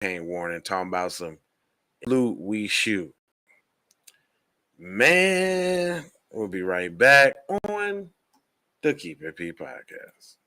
warning talking about some loot we shoot. Man, we'll be right back on the Keep It P podcast.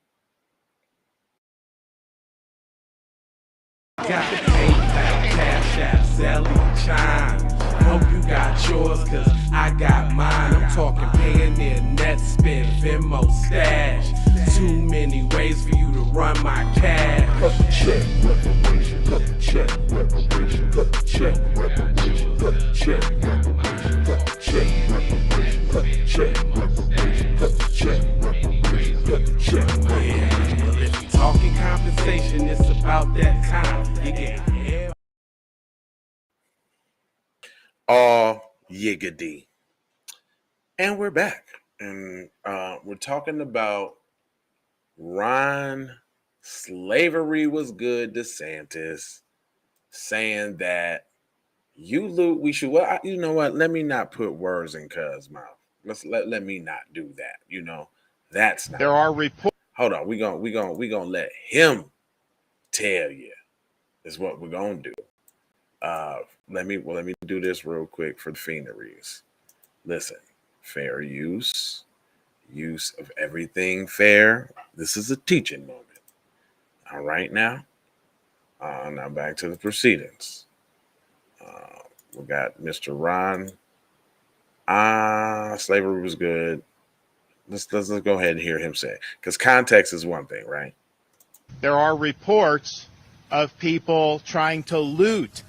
Got the PayPal, Cash App, Zelle, Chime. Hope you got yours, cause I got mine. I'm talking Payoneer, Netspend, Venmo, Stash. Too many ways for you to run my cash. Cut the check, reparation, cut the check, reparation, cut the check, reparation, cut the check, reparation, cut the check, reparation, cut the check, reparation, cut the check, reparation, cut the check. Yeah, well, if you talking compensation, it's about that time. You get hell. All yiggity. And we're back. And we're talking about Ron Slavery Was Good DeSantis saying that you loot, we should. Well, you know what? Let me not put words in Cuz's mouth. Let me not do that. You know, that's not. There are reports. Hold on. We gonna let him tell you. Is what we're gonna do. Let me do this real quick for the fineries. Listen, fair use of everything fair. This is a teaching moment. All right, now back to the proceedings. We got Mr. Ron. Slavery was good. Let's go ahead and hear him say it, because context is one thing, right? There are reports of people trying to loot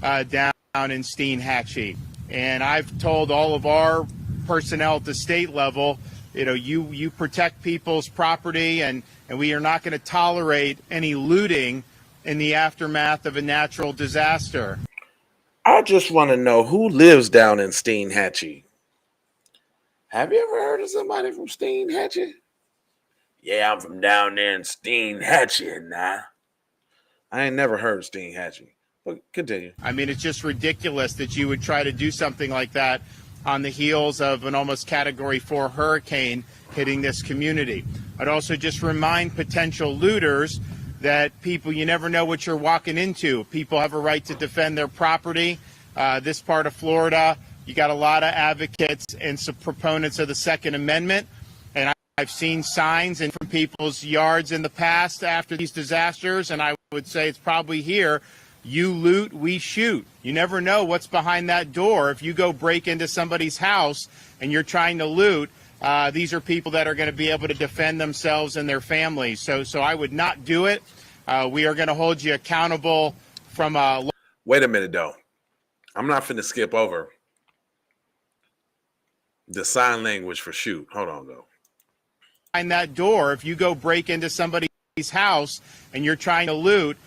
down in Steinhatchee, and I've told all of our personnel at the state level, you protect people's property, and we are not going to tolerate any looting in the aftermath of a natural disaster. I just want to know who lives down in Steinhatchee. Have you ever heard of somebody from Steinhatchee? Yeah, I'm from down there in Steinhatchee now. I ain't never heard of Steinhatchee. But continue. I mean, it's just ridiculous that you would try to do something like that on the heels of an almost Category 4 hurricane hitting this community. I'd also just remind potential looters that people, you never know what you're walking into. People have a right to defend their property. This part of Florida, you got a lot of advocates and some proponents of the Second Amendment. And I've seen signs in from people's yards in the past after these disasters, and I would say it's probably here. You loot, we shoot. You never know what's behind that door. If you go break into somebody's house and you're trying to loot, these are people that are going to be able to defend themselves and their families. So I would not do it. We are going to hold you accountable from a... Wait a minute, though. I'm not finna skip over the sign language for shoot. Hold on, though. Behind that door, if you go break into somebody's house and you're trying to loot,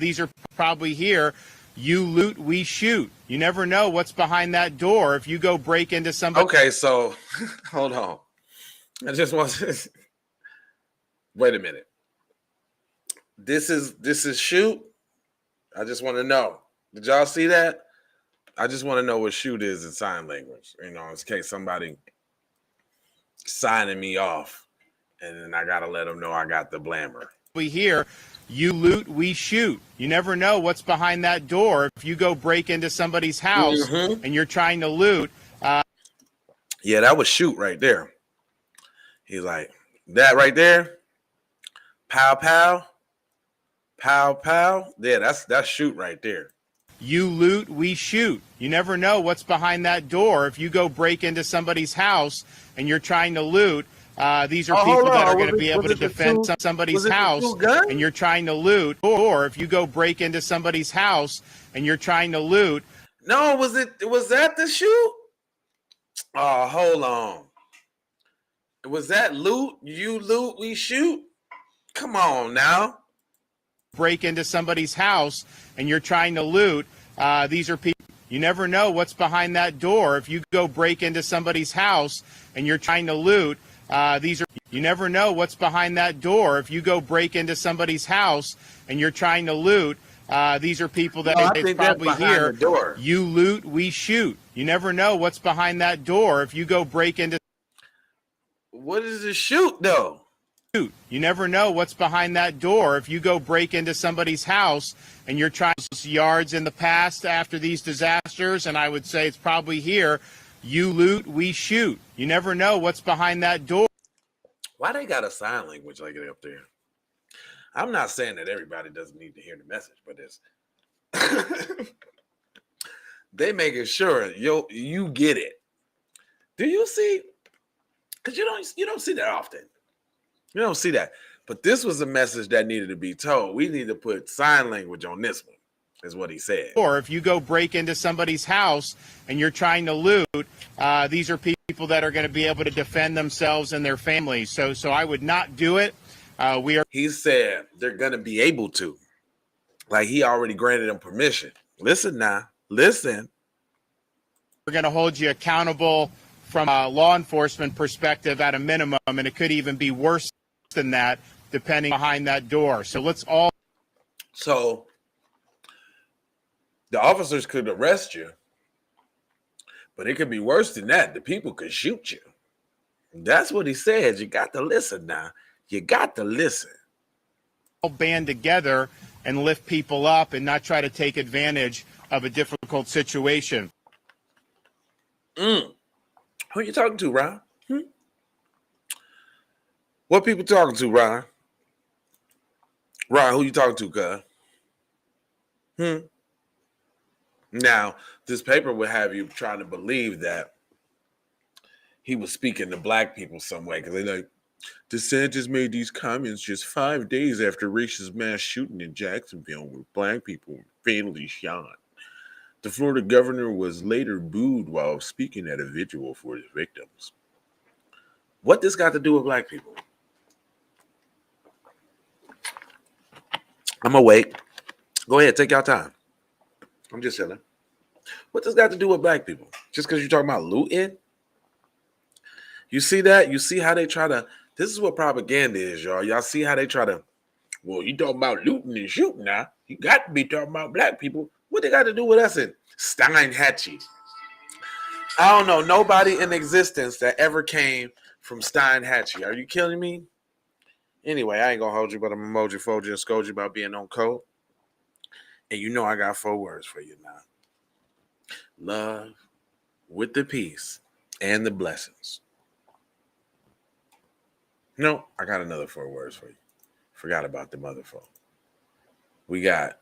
these are probably here. You loot, we shoot. You never know what's behind that door. If you go break into somebody. Okay, so hold on. I just want to wait a minute. This is shoot. I just want to know. Did y'all see that? I just want to know what shoot is in sign language. In case somebody signing me off, and then I gotta let them know I got the blammer. We hear. You loot, we shoot. You never know what's behind that door. If you go break into somebody's house and you're trying to loot. Yeah, that was shoot right there. He's like, that right there? Pow, pow. Pow, pow. Yeah, that's shoot right there. You loot, we shoot. You never know what's behind that door. If you go break into somebody's house and you're trying to loot. These are people that are going to be able to defend somebody's house and you're trying to loot. Or if you go break into somebody's house and you're trying to loot. No, was that the shoot? Oh, hold on. Was that loot? You loot, we shoot? Come on now. Break into somebody's house and you're trying to loot. These are people. You never know what's behind that door. If you go break into somebody's house and you're trying to loot. You never know what's behind that door. If you go break into somebody's house and you're trying to loot, these are people that it's probably here. You loot, we shoot. You never know what's behind that door. If you go break into. What is the shoot though? You never know what's behind that door. If you go break into somebody's house and you're trying to yards in the past after these disasters, and I would say it's probably here, you loot, we shoot. You never know what's behind that door. Why they got a sign language like it up there? I'm not saying that everybody doesn't need to hear the message, but it's they making sure you get it. Do you see? Because you don't see that often. You don't see that. But this was a message that needed to be told. We need to put sign language on this one, is what he said. Or if you go break into somebody's house and you're trying to loot, these are people that are going to be able to defend themselves and their families. So I would not do it. He said they're going to be able to. Like he already granted them permission. Listen now. Listen. We're going to hold you accountable from a law enforcement perspective at a minimum, and it could even be worse than that, depending behind that door. So let's all. So the officers could arrest you, but it could be worse than that. The people could shoot you. That's what he said. You got to listen now. You got to listen. All band together and lift people up and not try to take advantage of a difficult situation. Who you talking to, Ron? What people talking to, Ron? Ron, who you talking to, cuz? Now, this paper would have you trying to believe that he was speaking to black people some way, because they're like, DeSantis made these comments just 5 days after racist mass shooting in Jacksonville where black people were fatally shot. The Florida governor was later booed while speaking at a vigil for his victims. What this got to do with black people? I'm gonna wait. Go ahead, take your time. I'm just chilling. What this got to do with black people? Just because you're talking about looting? You see that? You see how they try to... This is what propaganda is, y'all. Y'all see how they try to... Well, you talking about looting and shooting now. You got to be talking about black people. What they got to do with us in Steinhatchee? I don't know nobody in existence that ever came from Steinhatchee. Are you killing me? Anyway, I ain't gonna hold you, but I'm emoji, fold you, and scold you about being on code. And you know I got 4 words for you now. Love with the peace and the blessings. No, I got another 4 words for you. Forgot about the motherfucker. We got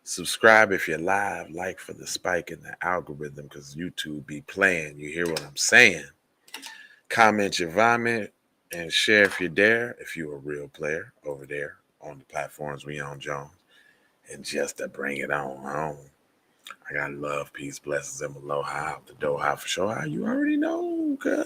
subscribe if you're live, like for the spike in the algorithm, because YouTube be playing. You hear what I'm saying? Comment your vomit and share if you dare, if you're a real player over there on the platforms we on, Jones. And just to bring it on home, I got love, peace, blessings, and aloha out the door. How for sure? How you already know, cuz.